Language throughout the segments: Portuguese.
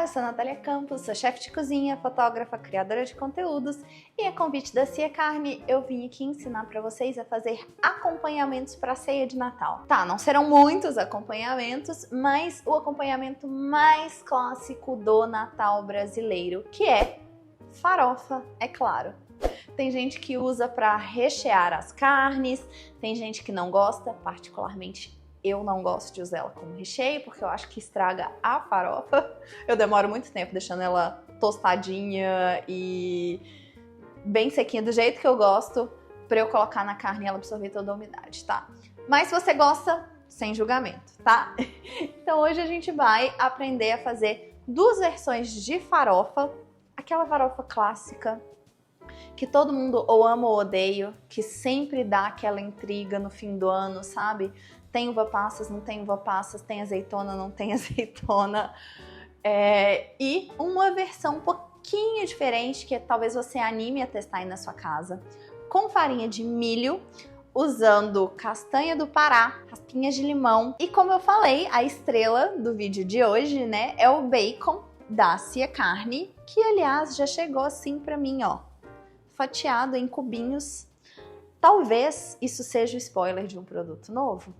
eu sou a Natália Campos, sou chefe de cozinha, fotógrafa, criadora de conteúdos e a convite da Cia Carne eu vim aqui ensinar para vocês a fazer acompanhamentos para a ceia de Natal. Tá, não serão muitos acompanhamentos, mas o acompanhamento mais clássico do Natal brasileiro, que é farofa, é claro. Tem gente que usa para rechear as carnes, tem gente que não gosta, particularmente eu não gosto de usar ela como recheio, porque eu acho que estraga a farofa. Eu demoro muito tempo deixando ela tostadinha e bem sequinha, do jeito que eu gosto, pra eu colocar na carne e ela absorver toda a umidade, tá? Mas se você gosta, sem julgamento, tá? Então hoje a gente vai aprender a fazer duas versões de farofa. Aquela farofa clássica, que todo mundo ou ama ou odeia, que sempre dá aquela intriga no fim do ano, sabe? Tem uva passas, não tem uva passas, tem azeitona, não tem azeitona. E uma versão um pouquinho diferente, que talvez você anime a testar aí na sua casa, com farinha de milho, usando castanha do Pará, raspinhas de limão. E como eu falei, a estrela do vídeo de hoje, né, é o bacon da Cia Carne, que aliás já chegou assim pra mim, ó, fatiado em cubinhos. Talvez isso seja o spoiler de um produto novo.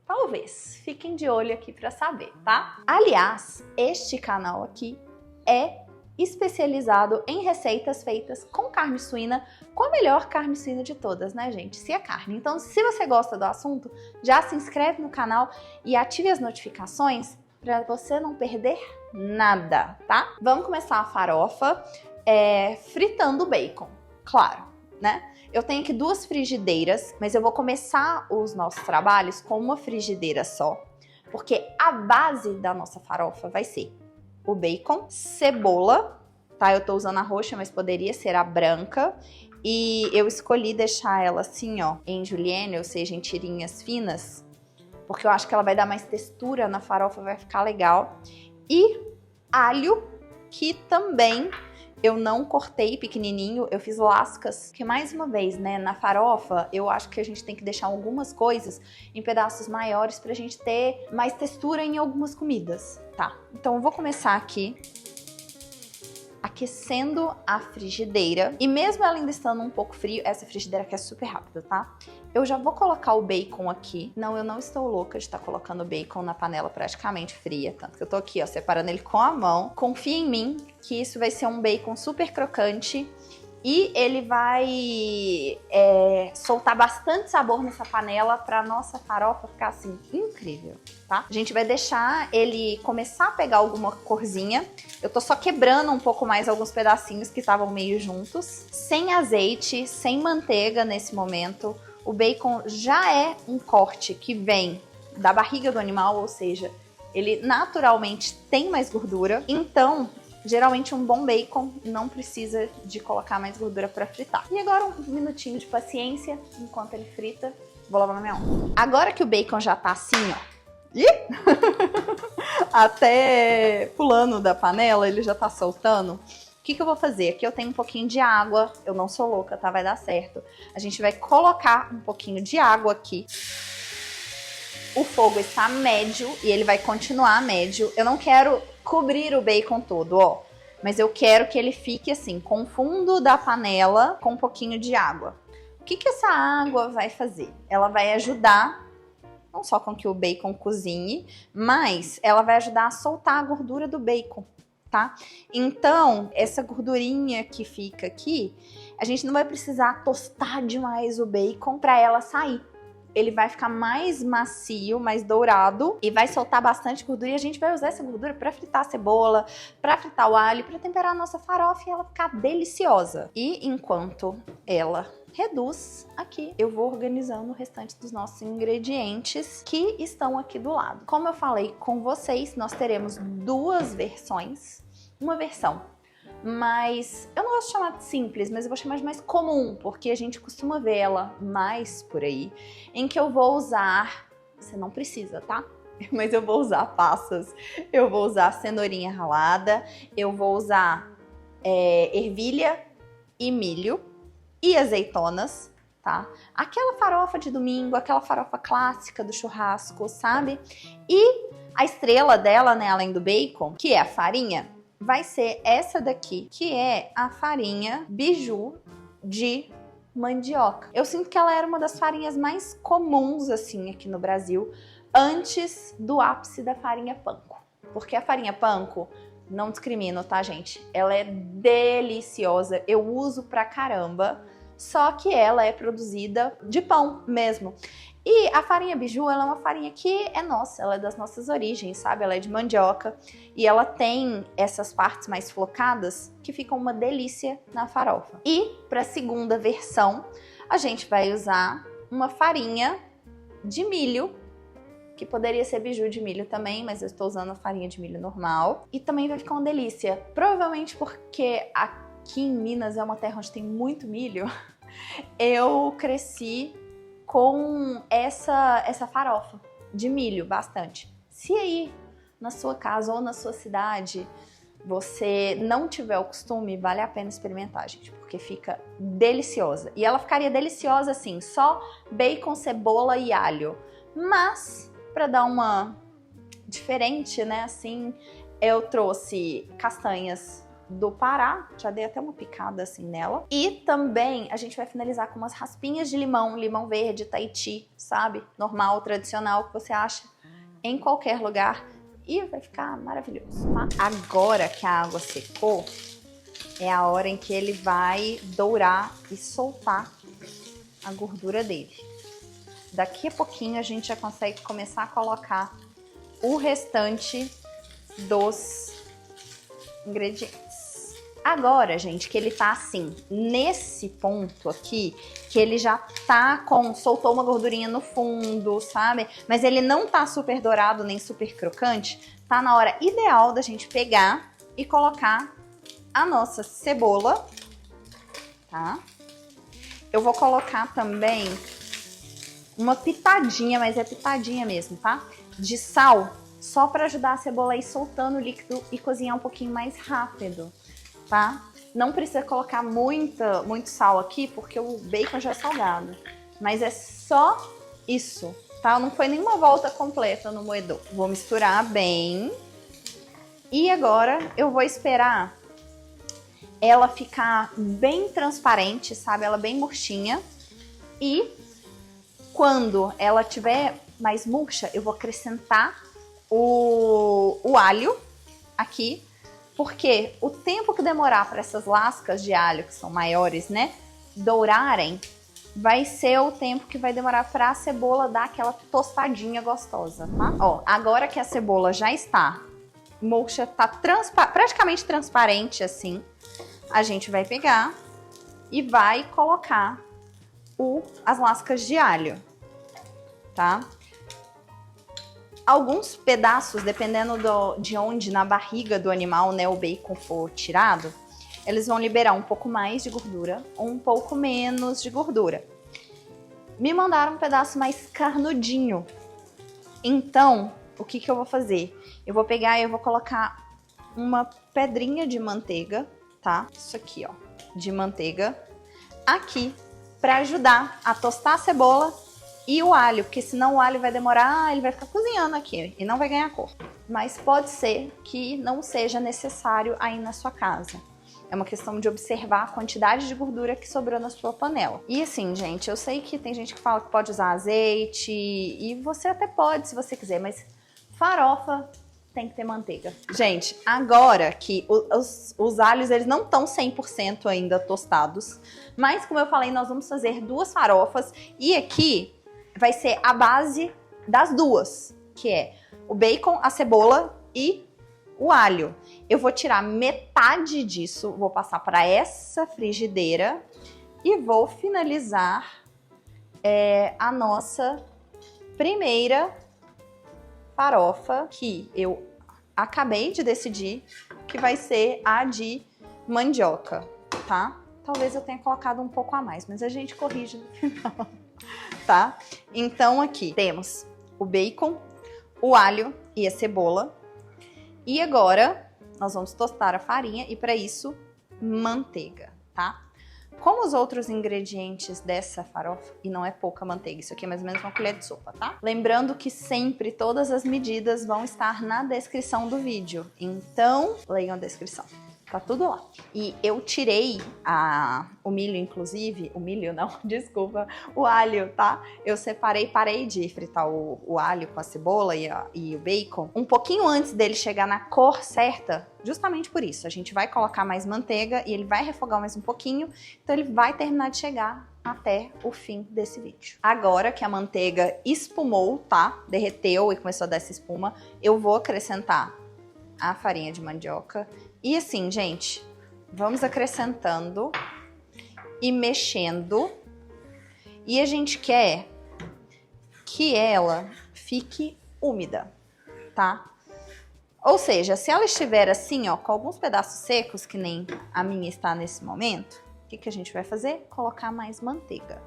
Talvez. Fiquem de olho aqui pra saber, tá? Aliás, este canal aqui é especializado em receitas feitas com carne suína, com a melhor carne suína de todas, né, gente? Cia Carne. Então, se você gosta do assunto, já se inscreve no canal e ative as notificações pra você não perder nada, tá? Vamos começar a farofa fritando o bacon, claro, né? Eu tenho aqui duas frigideiras, mas eu vou começar os nossos trabalhos com uma frigideira só, porque a base da nossa farofa vai ser o bacon, cebola, tá? Eu tô usando a roxa, mas poderia ser a branca, e eu escolhi deixar ela assim, ó, em julienne, ou seja, em tirinhas finas, porque eu acho que ela vai dar mais textura na farofa, vai ficar legal. E alho, que também eu não cortei pequenininho, eu fiz lascas, que mais uma vez, né, na farofa, eu acho que a gente tem que deixar algumas coisas em pedaços maiores pra gente ter mais textura em algumas comidas, tá? Então eu vou começar aqui aquecendo a frigideira, e mesmo ela ainda estando um pouco frio, essa frigideira aqui é super rápida, tá? Eu já vou colocar o bacon aqui. Não, eu não estou louca de estar colocando o bacon na panela praticamente fria, tanto que eu tô aqui, ó, separando ele com a mão. Confia em mim que isso vai ser um bacon super crocante e ele vai soltar bastante sabor nessa panela pra nossa farofa ficar assim, incrível, tá? A gente vai deixar ele começar a pegar alguma corzinha. Eu tô só quebrando um pouco mais alguns pedacinhos que estavam meio juntos. Sem azeite, sem manteiga nesse momento. O bacon já é um corte que vem da barriga do animal, ou seja, ele naturalmente tem mais gordura. Então, geralmente um bom bacon não precisa de colocar mais gordura para fritar. E agora um minutinho de paciência enquanto ele frita. Vou lavar minha mão. Agora que o bacon já tá assim, ó. Até pulando da panela, ele já tá soltando. O que eu vou fazer? Aqui eu tenho um pouquinho de água. Eu não sou louca, tá? Vai dar certo. A gente vai colocar um pouquinho de água aqui. O fogo está médio e ele vai continuar médio. Eu não quero cobrir o bacon todo, ó. Mas eu quero que ele fique assim, com o fundo da panela, com um pouquinho de água. O que essa água vai fazer? Ela vai ajudar, não só com que o bacon cozinhe, mas ela vai ajudar a soltar a gordura do bacon, tá? Então, essa gordurinha que fica aqui, a gente não vai precisar tostar demais o bacon para ela sair. Ele vai ficar mais macio, mais dourado e vai soltar bastante gordura, e a gente vai usar essa gordura para fritar a cebola, para fritar o alho, para temperar a nossa farofa e ela ficar deliciosa. E enquanto ela reduz, aqui eu vou organizando o restante dos nossos ingredientes que estão aqui do lado. Como eu falei com vocês, nós teremos duas versões. Uma versão mais, eu não gosto de chamar de simples, mas eu vou chamar de mais comum, porque a gente costuma ver ela mais por aí, em que eu vou usar, você não precisa, tá? Mas eu vou usar passas, eu vou usar cenourinha ralada, eu vou usar ervilha e milho e azeitonas, tá? Aquela farofa de domingo, aquela farofa clássica do churrasco, sabe? E A estrela dela, né, além do bacon, que é a farinha, vai ser essa daqui, que é a farinha Biju de mandioca. Eu sinto que ela era uma das farinhas mais comuns, assim, aqui no Brasil, antes do ápice da farinha panko. Porque a farinha panko, não discrimino, tá, gente? Ela é deliciosa, eu uso pra caramba, só que ela é produzida de pão mesmo. E a farinha Biju, ela é uma farinha que é nossa, ela é das nossas origens, sabe? Ela é de mandioca e ela tem essas partes mais flocadas que ficam uma delícia na farofa. E para a segunda versão, a gente vai usar uma farinha de milho, que poderia ser Biju de milho também, mas eu estou usando a farinha de milho normal. E também vai ficar uma delícia, provavelmente porque aqui em Minas é uma terra onde tem muito milho, eu cresci com essa farofa de milho, bastante. Se aí, na sua casa ou na sua cidade, você não tiver o costume, vale a pena experimentar, gente, porque fica deliciosa. E ela ficaria deliciosa assim, só bacon, cebola e alho. Mas, para dar uma diferente, né, assim, eu trouxe castanhas do Pará, já dei até uma picada assim nela. E também a gente vai finalizar com umas raspinhas de limão, limão verde, Tahiti, sabe? Normal, tradicional, que você acha em qualquer lugar. E vai ficar maravilhoso, tá? Agora que a água secou, é a hora em que ele vai dourar e soltar a gordura dele. Daqui a pouquinho a gente já consegue começar a colocar o restante dos ingredientes. Agora, gente, que ele tá assim, nesse ponto aqui, que ele já tá soltou uma gordurinha no fundo, sabe? Mas ele não tá super dourado nem super crocante, tá na hora ideal da gente pegar e colocar a nossa cebola, tá? Eu vou colocar também uma pitadinha, mas é pitadinha mesmo, tá? De sal, só pra ajudar a cebola a ir soltando o líquido e cozinhar um pouquinho mais rápido. Tá? Não precisa colocar muito sal aqui, porque o bacon já é salgado. Mas é só isso, tá? Não foi nenhuma volta completa no moedor. Vou misturar bem. E agora eu vou esperar ela ficar bem transparente, sabe? Ela bem murchinha. E quando ela tiver mais murcha, eu vou acrescentar o alho aqui. Porque o tempo que demorar para essas lascas de alho, que são maiores, né, dourarem, vai ser o tempo que vai demorar para a cebola dar aquela tostadinha gostosa, tá? Ó, agora que a cebola já está murcha, tá praticamente transparente assim, a gente vai pegar e vai colocar as lascas de alho, tá? Alguns pedaços, dependendo de onde na barriga do animal, né, o bacon for tirado, eles vão liberar um pouco mais de gordura ou um pouco menos de gordura. Me mandaram um pedaço mais carnudinho. Então, o que eu vou fazer? Eu vou pegar e eu vou colocar uma pedrinha de manteiga, tá? Isso aqui, ó, de manteiga, aqui, para ajudar a tostar a cebola e o alho, porque senão o alho vai demorar, ele vai ficar cozinhando aqui e não vai ganhar cor. Mas pode ser que não seja necessário aí na sua casa. É uma questão de observar a quantidade de gordura que sobrou na sua panela. E assim, gente, eu sei que tem gente que fala que pode usar azeite, e você até pode se você quiser, mas farofa tem que ter manteiga. Gente, agora que os alhos, eles não estão 100% ainda tostados, mas como eu falei, nós vamos fazer duas farofas, e aqui vai ser a base das duas, que é o bacon, a cebola e o alho. Eu vou tirar metade disso, vou passar para essa frigideira e vou finalizar a nossa primeira farofa, que eu acabei de decidir que vai ser a de mandioca, tá? Talvez eu tenha colocado um pouco a mais, mas a gente corrige no final. Tá? Então aqui temos o bacon, o alho e a cebola. E agora nós vamos tostar a farinha e para isso manteiga, tá? Como os outros ingredientes dessa farofa, e não é pouca manteiga, isso aqui é mais ou menos uma colher de sopa, tá? Lembrando que sempre todas as medidas vão estar na descrição do vídeo, então leiam a descrição. Tá tudo lá. E eu tirei o milho, inclusive, o milho não, desculpa, o alho, tá? Eu separei, parei de fritar o alho com a cebola e o bacon um pouquinho antes dele chegar na cor certa, justamente por isso. A gente vai colocar mais manteiga e ele vai refogar mais um pouquinho, então ele vai terminar de chegar até o fim desse vídeo. Agora que a manteiga espumou, tá? Derreteu e começou a dar essa espuma, eu vou acrescentar a farinha de mandioca. E assim, gente, vamos acrescentando e mexendo. E a gente quer que ela fique úmida, tá? Ou seja, se ela estiver assim, ó, com alguns pedaços secos, que nem a minha está nesse momento, o que a gente vai fazer? Colocar mais manteiga.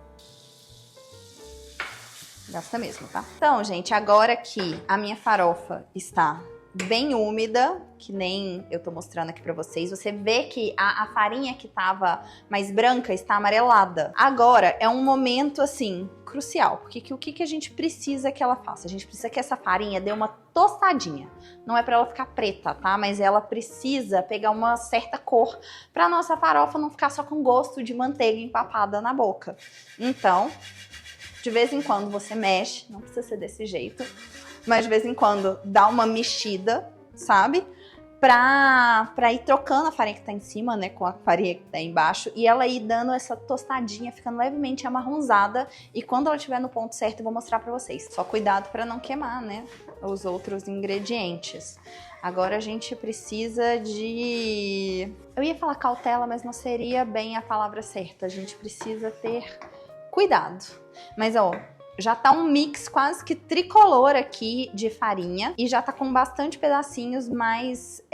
Gasta mesmo, tá? Então, gente, agora que a minha farofa está bem úmida, que nem eu tô mostrando aqui pra vocês, você vê que a farinha que tava mais branca está amarelada. Agora é um momento, assim, crucial, porque o que a gente precisa que ela faça? A gente precisa que essa farinha dê uma tostadinha. Não é pra ela ficar preta, tá? Mas ela precisa pegar uma certa cor pra nossa farofa não ficar só com gosto de manteiga empapada na boca. Então, de vez em quando você mexe, não precisa ser desse jeito, mas de vez em quando dá uma mexida, sabe? Pra ir trocando a farinha que tá em cima, né? Com a farinha que tá embaixo. E ela ir dando essa tostadinha, ficando levemente amarronzada. E quando ela estiver no ponto certo, eu vou mostrar pra vocês. Só cuidado pra não queimar, né? Os outros ingredientes. Agora a gente precisa de... Eu ia falar cautela, mas não seria bem a palavra certa. A gente precisa ter cuidado. Mas, ó... Já tá um mix quase que tricolor aqui de farinha e já tá com bastante pedacinhos mais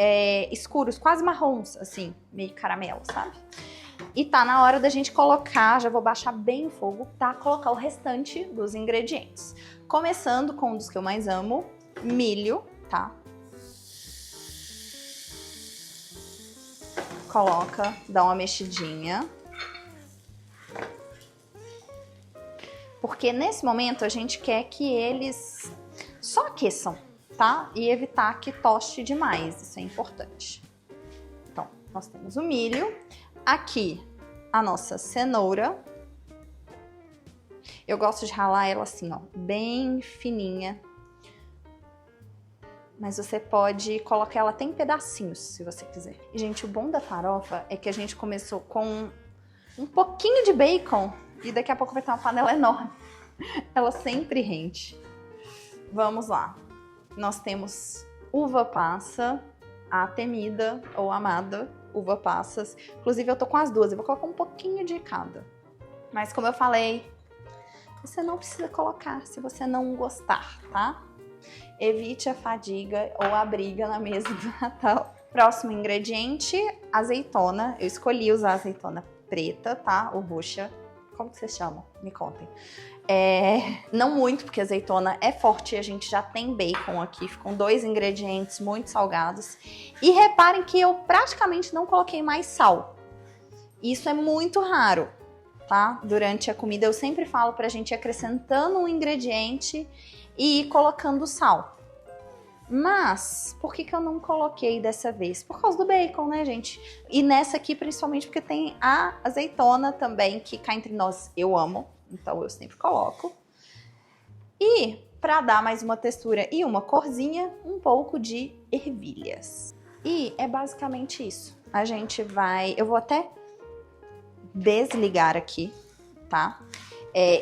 escuros, quase marrons, assim, meio caramelo, sabe? E tá na hora da gente colocar, já vou baixar bem o fogo, tá? Colocar o restante dos ingredientes. Começando com um dos que eu mais amo, milho, tá? Coloca, dá uma mexidinha. Porque nesse momento a gente quer que eles só aqueçam, tá? E evitar que toste demais, isso é importante. Então, nós temos o milho, aqui a nossa cenoura. Eu gosto de ralar ela assim, ó, bem fininha. Mas você pode colocar ela até em pedacinhos, se você quiser. E, gente, o bom da farofa é que a gente começou com um pouquinho de bacon. E daqui a pouco vai ter uma panela enorme. Ela sempre rende. Vamos lá. Nós temos uva passa, a temida ou amada uva passas. Inclusive eu tô com as duas. Eu vou colocar um pouquinho de cada. Mas como eu falei, você não precisa colocar se você não gostar, tá? Evite a fadiga ou a briga na mesa do Natal. Próximo ingrediente, azeitona. Eu escolhi usar azeitona preta, tá? Ou roxa. Como que vocês chamam? Me contem. Não muito, porque a azeitona é forte e a gente já tem bacon aqui. Ficam 2 ingredientes muito salgados. E reparem que eu praticamente não coloquei mais sal. Isso é muito raro, tá? Durante a comida eu sempre falo pra gente ir acrescentando um ingrediente e ir colocando sal. Mas, por que eu não coloquei dessa vez? Por causa do bacon, né, gente? E nessa aqui, principalmente, porque tem a azeitona também, que cá entre nós eu amo. Então, eu sempre coloco. E, pra dar mais uma textura e uma corzinha, um pouco de ervilhas. E é basicamente isso. A gente vai... Eu vou até desligar aqui, tá?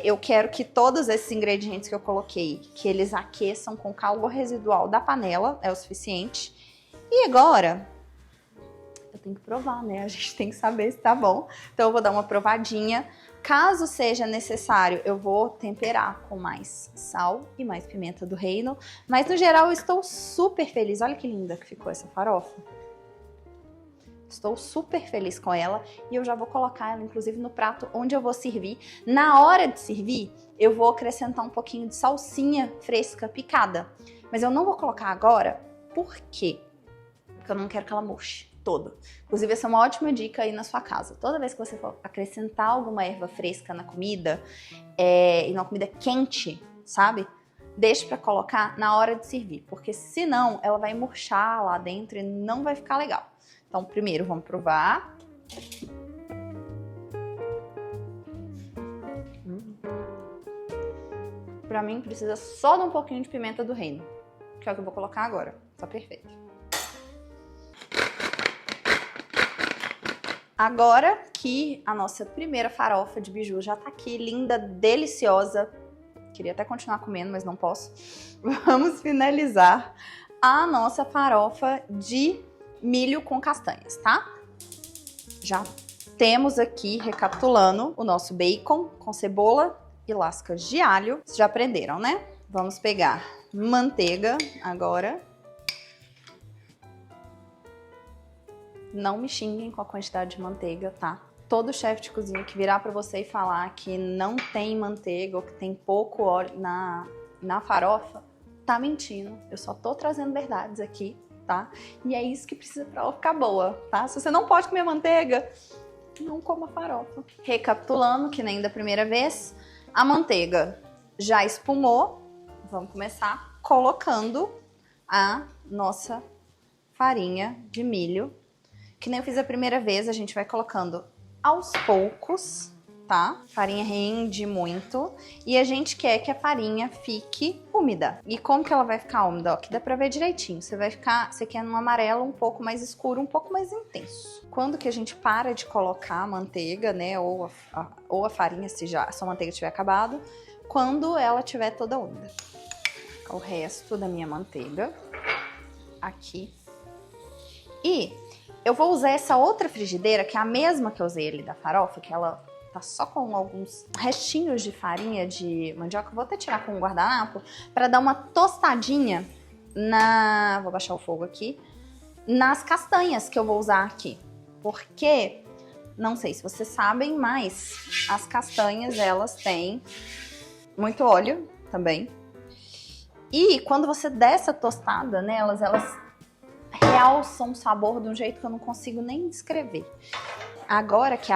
Eu quero que todos esses ingredientes que eu coloquei, que eles aqueçam com calor residual da panela, é o suficiente. E agora, eu tenho que provar, né? A gente tem que saber se tá bom. Então eu vou dar uma provadinha. Caso seja necessário, eu vou temperar com mais sal e mais pimenta do reino. Mas no geral eu estou super feliz. Olha que linda que ficou essa farofa. Estou super feliz com ela e eu já vou colocar ela, inclusive, no prato onde eu vou servir. Na hora de servir, eu vou acrescentar um pouquinho de salsinha fresca picada. Mas eu não vou colocar agora, por quê? Porque eu não quero que ela murche. todo. Inclusive, essa é uma ótima dica aí na sua casa. Toda vez que você for acrescentar alguma erva fresca na comida, e na comida quente, sabe? Deixe para colocar na hora de servir, porque senão ela vai murchar lá dentro e não vai ficar legal. Então, primeiro vamos provar. Pra mim precisa só de um pouquinho de pimenta do reino, que é o que eu vou colocar agora. Tá perfeito. Agora que a nossa primeira farofa de biju já tá aqui, linda, deliciosa. Queria até continuar comendo, mas não posso. Vamos finalizar a nossa farofa de milho com castanhas, tá? Já temos aqui, recapitulando, o nosso bacon com cebola e lascas de alho. Vocês já aprenderam, né? Vamos pegar manteiga agora. Não me xinguem com a quantidade de manteiga, tá? Todo chefe de cozinha que virar pra você e falar que não tem manteiga ou que tem pouco óleo na farofa, tá mentindo. Eu só tô trazendo verdades aqui, tá? E é isso que precisa pra ela ficar boa, tá? Se você não pode comer manteiga, não coma farofa. Recapitulando, que nem da primeira vez, a manteiga já espumou. Vamos começar colocando a nossa farinha de milho. Que nem eu fiz a primeira vez, a gente vai colocando aos poucos, tá? Farinha rende muito e a gente quer que a farinha fique úmida. E como que ela vai ficar úmida? Ó, que dá pra ver direitinho. Você quer num amarelo um pouco mais escuro, um pouco mais intenso. Quando que a gente para de colocar a manteiga, né? Ou a farinha, se já a sua manteiga tiver acabado, quando ela tiver toda úmida. O resto da minha manteiga aqui. E eu vou usar essa outra frigideira, que é a mesma que eu usei ali da farofa, que ela tá só com alguns restinhos de farinha de mandioca. Eu vou até tirar com um guardanapo para dar uma tostadinha vou baixar o fogo aqui, nas castanhas que eu vou usar aqui. Porque, não sei se vocês sabem, mas as castanhas, elas têm muito óleo também. E quando você der essa tostada nelas, elas realçam o sabor de um jeito que eu não consigo nem descrever. Agora que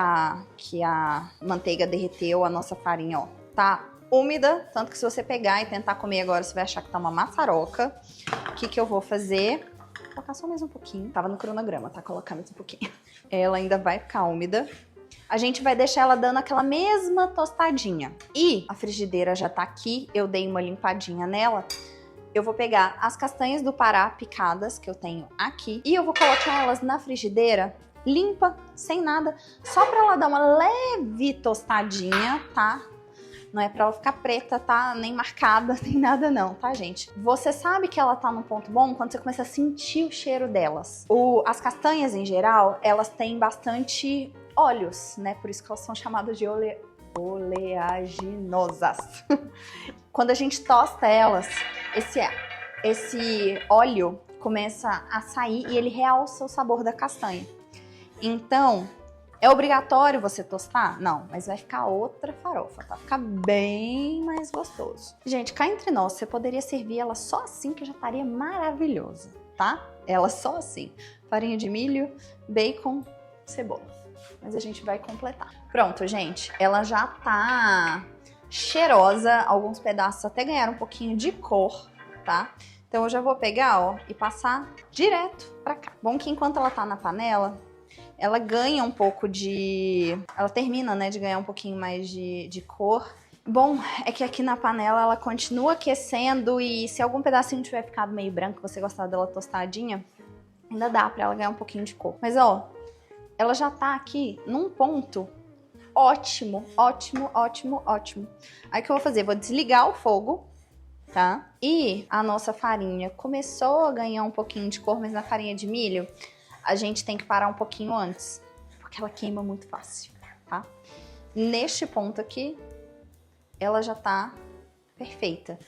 a manteiga derreteu, a nossa farinha, ó, tá úmida, tanto que se você pegar e tentar comer agora, você vai achar que tá uma maçaroca. O que eu vou fazer? Vou colocar só mais um pouquinho. Tava no cronograma, tá? Colocar mais um pouquinho. Ela ainda vai ficar úmida. A gente vai deixar ela dando aquela mesma tostadinha. E a frigideira já tá aqui, eu dei uma limpadinha nela. Eu vou pegar as castanhas do Pará picadas, que eu tenho aqui, e eu vou colocar elas na frigideira, limpa, sem nada, só pra ela dar uma leve tostadinha, tá? Não é pra ela ficar preta, tá? Nem marcada, nem nada não, tá, gente? Você sabe que ela tá num ponto bom quando você começa a sentir o cheiro delas. As castanhas, em geral, elas têm bastante óleos, né? Por isso que elas são chamadas de oleaginosas. Quando a gente tosta elas, esse óleo começa a sair e ele realça o sabor da castanha. Então, é obrigatório você tostar? Não, mas vai ficar outra farofa, tá? Ficar bem mais gostoso. Gente, cá entre nós, você poderia servir ela só assim, que já estaria maravilhoso, tá? Ela só assim. Farinha de milho, bacon, cebola. Mas a gente vai completar. Pronto, gente. Ela já tá cheirosa. Alguns pedaços até ganharam um pouquinho de cor, tá? Então eu já vou pegar, ó, e passar direto pra cá. Bom que enquanto ela tá na panela, ela ganha um pouco de... Ela termina, né, de ganhar um pouquinho mais de cor. Bom, é que aqui na panela ela continua aquecendo e se algum pedacinho tiver ficado meio branco, você gostar dela tostadinha, ainda dá pra ela ganhar um pouquinho de cor. Mas, ó, ela já tá aqui num ponto ótimo, ótimo, ótimo, ótimo. Aí o que eu vou fazer? Vou desligar o fogo, tá? E a nossa farinha começou a ganhar um pouquinho de cor, mas na farinha de milho a gente tem que parar um pouquinho antes, porque ela queima muito fácil, tá? Neste ponto aqui, ela já tá perfeita.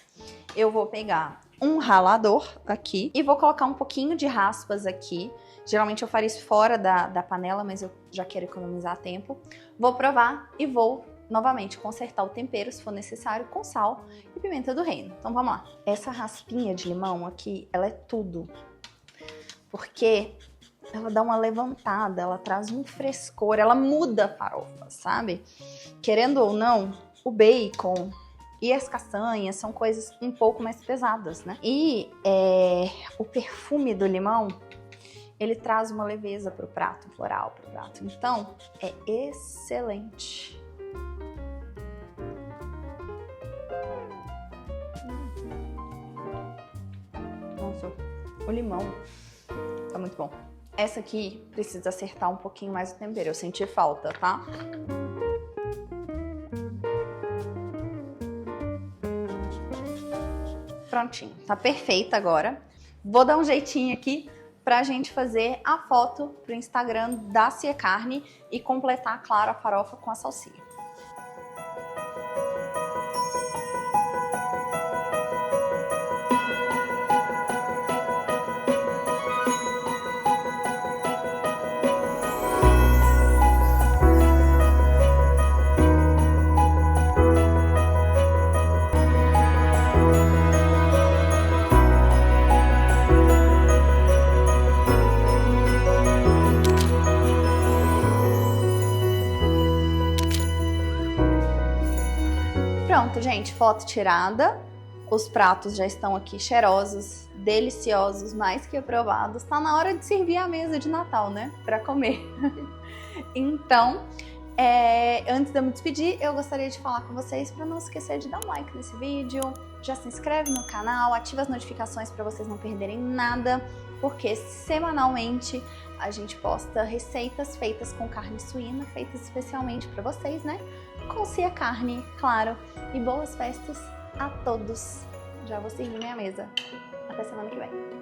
Eu vou pegar um ralador aqui e vou colocar um pouquinho de raspas aqui. Geralmente eu faria isso fora da panela, mas eu já quero economizar tempo. Vou provar e vou novamente consertar o tempero, se for necessário, com sal e pimenta do reino. Então vamos lá. Essa raspinha de limão aqui, ela é tudo. Porque ela dá uma levantada, ela traz um frescor, ela muda a farofa, sabe? Querendo ou não, o bacon e as castanhas são coisas um pouco mais pesadas, né? E o perfume do limão, ele traz uma leveza pro prato, floral pro prato. Então, é excelente. Nossa, o limão tá muito bom. Essa aqui precisa acertar um pouquinho mais o tempero, eu senti falta, tá? Prontinho, tá perfeita agora. Vou dar um jeitinho aqui pra gente fazer a foto pro Instagram da Cia Carne e completar, claro, a farofa com a salsinha. Pronto, gente, foto tirada. Os pratos já estão aqui cheirosos, deliciosos, mais que aprovados. Tá na hora de servir a mesa de Natal, né? Pra comer. Então, antes de eu me despedir, eu gostaria de falar com vocês para não esquecer de dar um like nesse vídeo, já se inscreve no canal, ativa as notificações para vocês não perderem nada, porque semanalmente a gente posta receitas feitas com carne suína, feitas especialmente para vocês, né? Com Cia Carne, claro. E boas festas a todos. Já vou servir minha mesa. Até semana que vem.